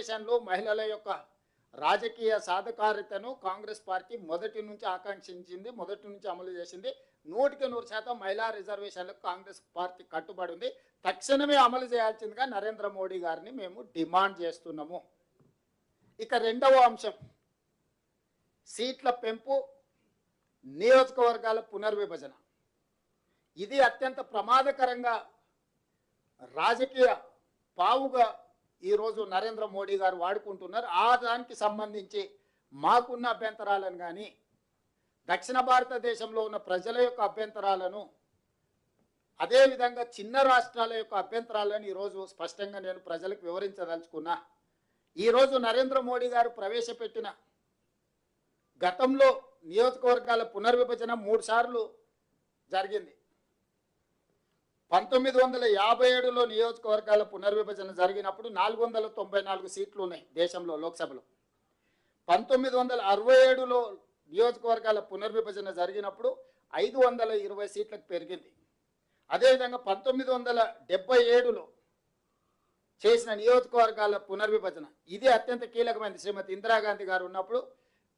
రిజర్వేషన్లు మహిళల యొక్క రాజకీయ సాధికారితను కాంగ్రెస్ పార్టీ మొదటి నుంచి ఆకాంక్షించింది, మొదటి నుంచి అమలు చేసింది. 100% మహిళా రిజర్వేషన్లకు కాంగ్రెస్ పార్టీ కట్టుబడి ఉంది. తక్షణమే అమలు చేయాల్సిందిగా నరేంద్ర మోడీ గారిని మేము డిమాండ్ చేస్తున్నాము. ఇక రెండవ అంశం సీట్ల పెంపు, నియోజకవర్గాల పునర్విభజన. ఇది అత్యంత ప్రమాదకరంగా రాజకీయ పావుగా ఈరోజు నరేంద్ర మోడీ గారు వాడుకుంటున్నారు. ఆ దానికి సంబంధించి మాకున్న అభ్యంతరాలను కానీ దక్షిణ భారతదేశంలో ఉన్న ప్రజల యొక్క అభ్యంతరాలను, అదేవిధంగా చిన్న రాష్ట్రాల యొక్క అభ్యంతరాలను ఈరోజు స్పష్టంగా నేను ప్రజలకు వివరించదలుచుకున్నా. ఈరోజు నరేంద్ర మోడీ గారు ప్రవేశపెట్టిన గతంలో నియోజకవర్గాల పునర్విభజన 3 సార్లు జరిగింది. 1957లో నియోజకవర్గాల పునర్విభజన జరిగినప్పుడు 494 సీట్లు ఉన్నాయి దేశంలో లోక్సభలో. 1967లో నియోజకవర్గాల పునర్విభజన జరిగినప్పుడు 520 సీట్లకు పెరిగింది. అదేవిధంగా 1977లో చేసిన నియోజకవర్గాల పునర్విభజన ఇది అత్యంత కీలకమైనది. శ్రీమతి ఇందిరాగాంధీ గారు ఉన్నప్పుడు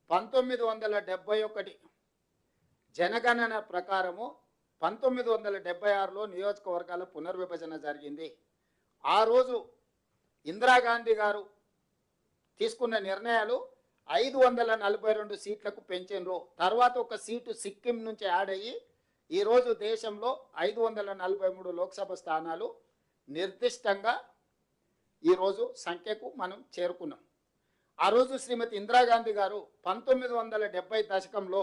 1971 జనగణన ప్రకారము 1976లో నియోజకవర్గాల పునర్విభజన జరిగింది. ఆ రోజు ఇందిరాగాంధీ గారు తీసుకున్న నిర్ణయాలు 542 సీట్లకు పెంచారు. తర్వాత ఒక సీటు సిక్కిం నుంచి యాడ్ అయ్యి ఈరోజు దేశంలో 543 లోక్సభ స్థానాలు నిర్దిష్టంగా ఈరోజు సంఖ్యకు మనం చేరుకున్నాం. ఆ రోజు శ్రీమతి ఇందిరాగాంధీ గారు 1970 దశకంలో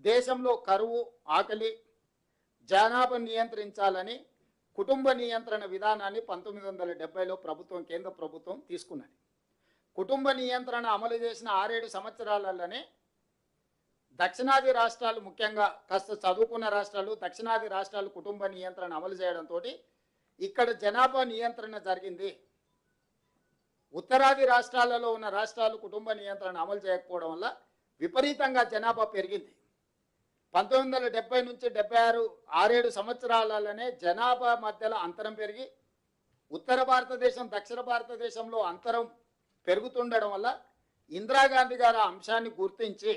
దేశంలో కరువు, ఆకలి, జనాభా నియంత్రించాలని కుటుంబ నియంత్రణ విధానాన్ని 1970లో కేంద్ర ప్రభుత్వం తీసుకున్నది. కుటుంబ నియంత్రణ అమలు చేసిన 6-7 సంవత్సరాలలోనే దక్షిణాది రాష్ట్రాలు, ముఖ్యంగా కాస్త చదువుకున్న రాష్ట్రాలు, దక్షిణాది రాష్ట్రాలు కుటుంబ నియంత్రణ అమలు చేయడంతో ఇక్కడ జనాభా నియంత్రణ జరిగింది. ఉత్తరాది రాష్ట్రాలలో ఉన్న రాష్ట్రాలు కుటుంబ నియంత్రణ అమలు చేయకపోవడం వల్ల విపరీతంగా జనాభా పెరిగింది. 1970 నుంచి 76 6-7 సంవత్సరాలలోనే జనాభా మధ్యలో అంతరం పెరిగి ఉత్తర భారతదేశం, దక్షిణ భారతదేశంలో అంతరం పెరుగుతుండడం వల్ల ఇందిరాగాంధీ గారు ఆ అంశాన్ని గుర్తించి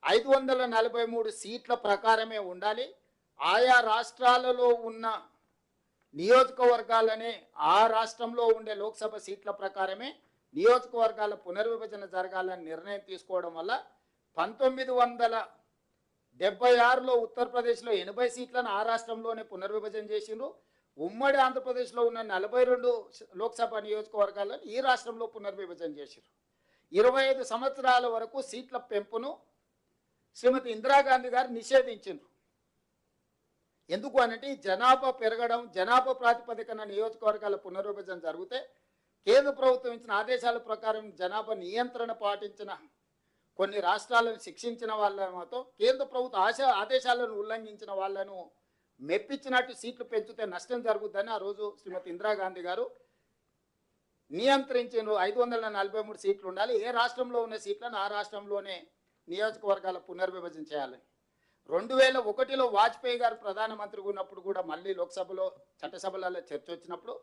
543 సీట్ల ప్రకారమే ఉండాలి, ఆయా రాష్ట్రాలలో ఉన్న నియోజకవర్గాలనే ఆ రాష్ట్రంలో ఉండే లోక్సభ సీట్ల ప్రకారమే నియోజకవర్గాల పునర్విభజన జరగాలని నిర్ణయం తీసుకోవడం వల్ల 1976లో ఉత్తరప్రదేశ్లో 80 సీట్లను ఆ రాష్ట్రంలోనే పునర్విభజన చేసిండ్రు. ఉమ్మడి ఆంధ్రప్రదేశ్లో ఉన్న 42 లోక్సభ నియోజకవర్గాలను ఈ రాష్ట్రంలో పునర్విభజన చేసిండ్రు. 25 సంవత్సరాల వరకు సీట్ల పెంపును శ్రీమతి ఇందిరాగాంధీ గారు నిషేధించిండ్రు. ఎందుకు అనంటే జనాభా పెరగడం, జనాభా ప్రాతిపదికన నియోజకవర్గాల పునర్విభజన జరిగితే కేంద్ర ప్రభుత్వం ఇచ్చిన ఆదేశాల ప్రకారం జనాభా నియంత్రణ పాటించిన కొన్ని రాష్ట్రాలను శిక్షించిన వాళ్ళతో కేంద్ర ప్రభుత్వ ఆదేశాలను ఉల్లంఘించిన వాళ్ళను మెప్పించినట్టు సీట్లు పెంచితే నష్టం జరుగుతుందని ఆ రోజు శ్రీమతి ఇందిరాగాంధీ గారు నియంత్రించిన 543 సీట్లు ఉండాలి, ఏ రాష్ట్రంలో ఉన్న సీట్లను ఆ రాష్ట్రంలోనే నియోజకవర్గాల పునర్విభజన చేయాలని. 2001లో వాజ్పేయి గారు ప్రధానమంత్రిగా ఉన్నప్పుడు కూడా మళ్ళీ లోక్సభలో, చట్టసభలలో చర్చ వచ్చినప్పుడు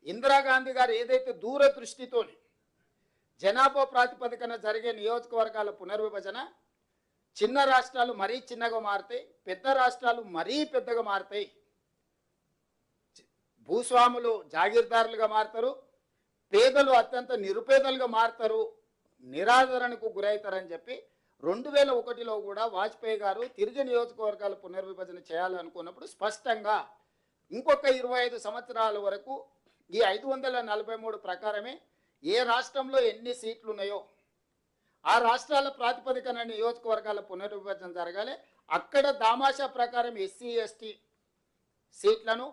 ఇందిరాగాంధీ గారు ఏదైతే దూరదృష్టితో జనాభా ప్రాతిపదికన జరిగే నియోజకవర్గాల పునర్విభజన, చిన్న రాష్ట్రాలు మరీ చిన్నగా మారుతాయి, పెద్ద రాష్ట్రాలు మరీ పెద్దగా మారుతాయి, భూస్వాములు జాగీర్దారులుగా మారుతారు, పేదలు అత్యంత నిరుపేదలుగా మారుతారు, నిరాదరణకు గురవుతారని చెప్పి 2001లో కూడా వాజ్పేయి గారు తిరిగి నియోజకవర్గాల పునర్విభజన చేయాలనుకున్నప్పుడు స్పష్టంగా ఇంకొక 25 సంవత్సరాల వరకు ఈ 543 ప్రకారమే ఏ రాష్ట్రంలో ఎన్ని సీట్లు ఉన్నాయో ఆ రాష్ట్రాల ప్రాతిపదికన నియోజకవర్గాల పునర్విభజన జరగాలి. అక్కడ దామాషా ప్రకారం ఎస్సీ ఎస్టీ సీట్లను,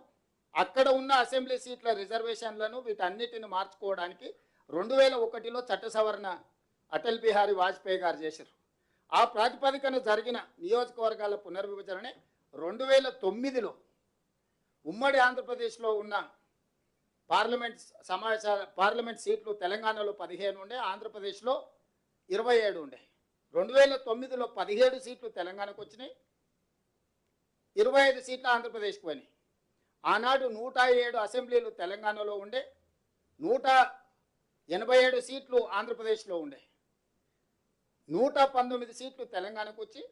అక్కడ ఉన్న అసెంబ్లీ సీట్ల రిజర్వేషన్లను వీటన్నిటిని మార్చుకోవడానికి 2001లో చట్ట సవరణ అటల్ బిహారీ వాజ్పేయి గారు చేశారు. ఆ ప్రాతిపదికన జరిగిన నియోజకవర్గాల పునర్విభజననే 2009లో ఉమ్మడి ఆంధ్రప్రదేశ్లో ఉన్న పార్లమెంట్ సీట్లు తెలంగాణలో 15 ఉండే, ఆంధ్రప్రదేశ్లో 27 ఉండే. 2009లో 17 సీట్లు తెలంగాణకు వచ్చినాయి, 25 సీట్లు ఆంధ్రప్రదేశ్కి పోయినాయి. ఆనాడు 107 అసెంబ్లీలు తెలంగాణలో ఉండే, 87 సీట్లు ఆంధ్రప్రదేశ్లో ఉండే, 119 సీట్లు తెలంగాణకు వచ్చి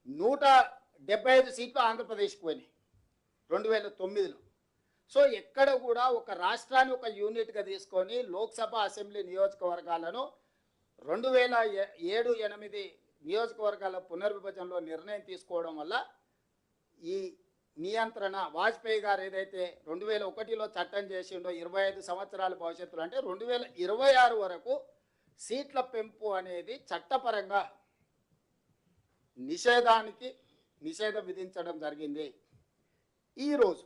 175 సీట్లు ఆంధ్రప్రదేశ్కి పోయినాయి 2009లో. సో ఎక్కడ కూడా ఒక రాష్ట్రాన్ని ఒక యూనిట్గా తీసుకొని లోక్సభ అసెంబ్లీ నియోజకవర్గాలను 2007-8 నియోజకవర్గాల పునర్విభజనలో నిర్ణయం తీసుకోవడం వల్ల ఈ నియంత్రణ వాజ్పేయి గారు ఏదైతే 2001లో చట్టం చేసిండో 25 సంవత్సరాల భవిష్యత్తులో, అంటే 2026 వరకు సీట్ల పెంపు అనేది చట్టపరంగా నిషేధం విధించడం జరిగింది. ఈరోజు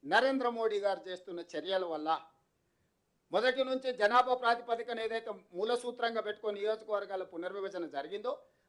నరేంద్ర మోడీ గారు చేస్తున్న చర్యల వల్ల మొదటి నుంచి జనాభా ప్రాతిపదికన ఏదైతే మూల సూత్రంగా పెట్టుకొని నియోజకవర్గాల పునర్విభజన జరిగిందో